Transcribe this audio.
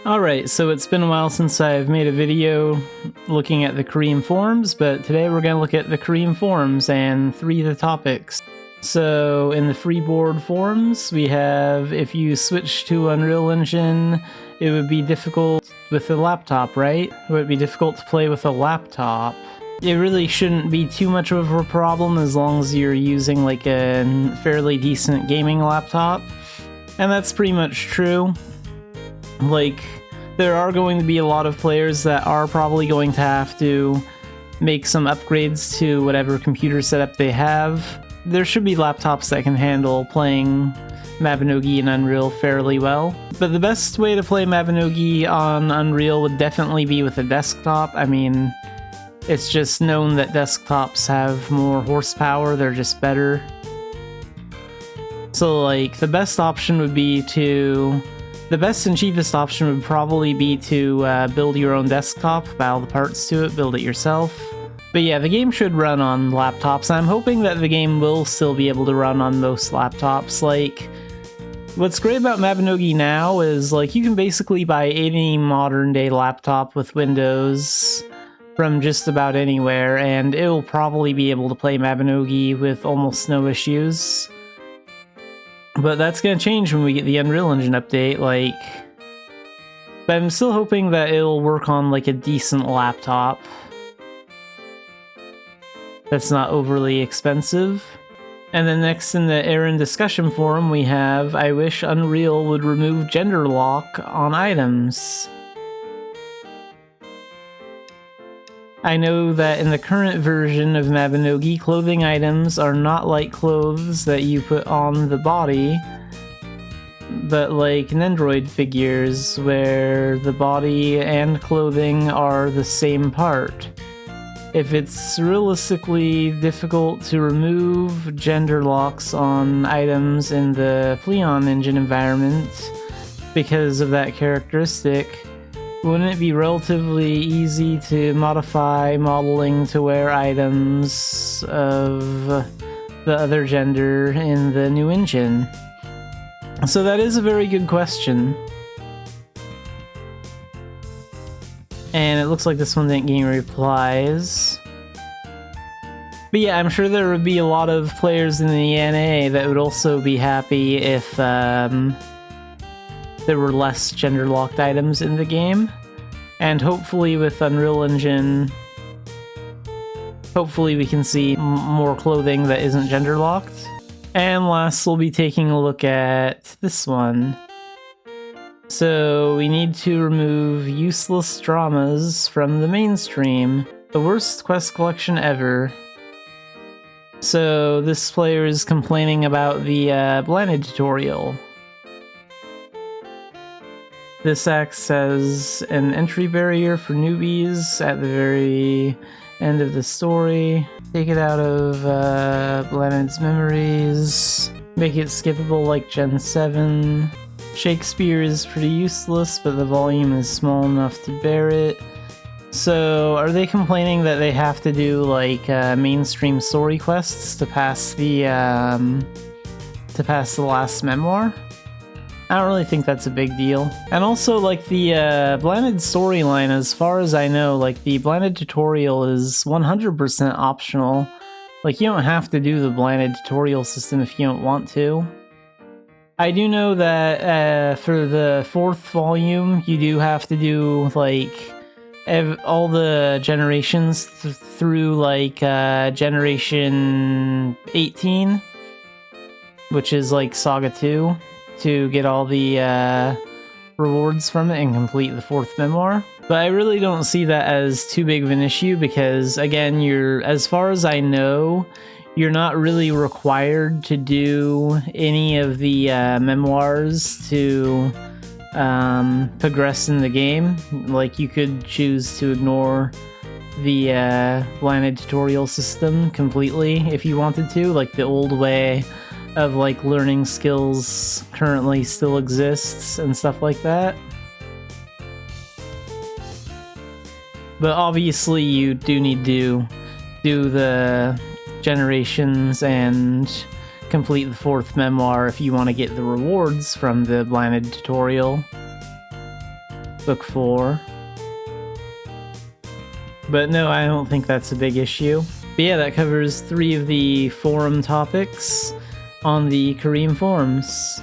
Alright, so it's been a while since I've made a video looking at the Korean forums, but today we're going to look at the Korean forums and 3 of the topics. So in the Freeboard forums, we have if you switch to Unreal Engine, it would be difficult with a laptop, right? It would be difficult to play with a laptop. It really shouldn't be too much of a problem as long as you're using like a fairly decent gaming laptop. And that's pretty much true. Like, there are going to be a lot of players that are probably going to have to make some upgrades to whatever computer setup they have. There should be laptops that can handle playing Mabinogi and Unreal fairly well. But the best way to play Mabinogi on Unreal would definitely be with a desktop. I mean, it's just known that desktops have more horsepower, they're just better. So like, the best option would be to... The best and cheapest option would probably be to build your own desktop, buy all the parts to it, build it yourself. But yeah, the game should run on laptops. I'm hoping that the game will still be able to run on most laptops. Like, what's great about Mabinogi now is, like, you can basically buy any modern-day laptop with Windows from just about anywhere, and it will probably be able to play Mabinogi with almost no issues. But that's gonna change when we get the Unreal Engine update, like... But I'm still hoping that it'll work on, like, a decent laptop that's not overly expensive. And then next in the Aaron discussion forum we have, I wish Unreal would remove gender lock on items. I know that in the current version of Mabinogi, clothing items are not like clothes that you put on the body, but like Nendoroid figures, where the body and clothing are the same part. If it's realistically difficult to remove gender locks on items in the Pleon engine environment because of that characteristic, wouldn't it be relatively easy to modify modeling to wear items of the other gender in the new engine? So that is a very good question. And it looks like this one didn't get any replies. But yeah, I'm sure there would be a lot of players in the NA that would also be happy if there were less gender-locked items in the game. And hopefully with Unreal Engine, hopefully we can see more clothing that isn't gender-locked. And last, we'll be taking a look at this one. So we need to remove useless dramas from the mainstream. The worst quest collection ever. So this player is complaining about the Blaanid tutorial. This acts as an entry barrier for newbies at the very end of the story. Take it out of Blaanid's memories. Make it skippable like Gen 7. Shakespeare is pretty useless, but the volume is small enough to bear it. So, are they complaining that they have to do like mainstream story quests to pass the last memoir? I don't really think that's a big deal. And also, like, the Blaanid storyline, as far as I know, like, the Blaanid tutorial is 100% optional. Like, you don't have to do the Blaanid tutorial system if you don't want to. I do know that for the 4th volume, you do have to do, like, all the generations through, like, Generation 18, which is, like, Saga 2. To get all the rewards from it and complete the 4th memoir. But I really don't see that as too big of an issue because, again, as far as I know, you're not really required to do any of the memoirs to progress in the game. Like, you could choose to ignore the Blaanid tutorial system completely if you wanted to, like the old way of like learning skills currently still exists and stuff like that. But obviously you do need to do the generations and complete the 4th memoir if you want to get the rewards from the Blaanid tutorial. book 4. But no, I don't think that's a big issue. But yeah, that covers 3 of the forum topics on the Kareem forums.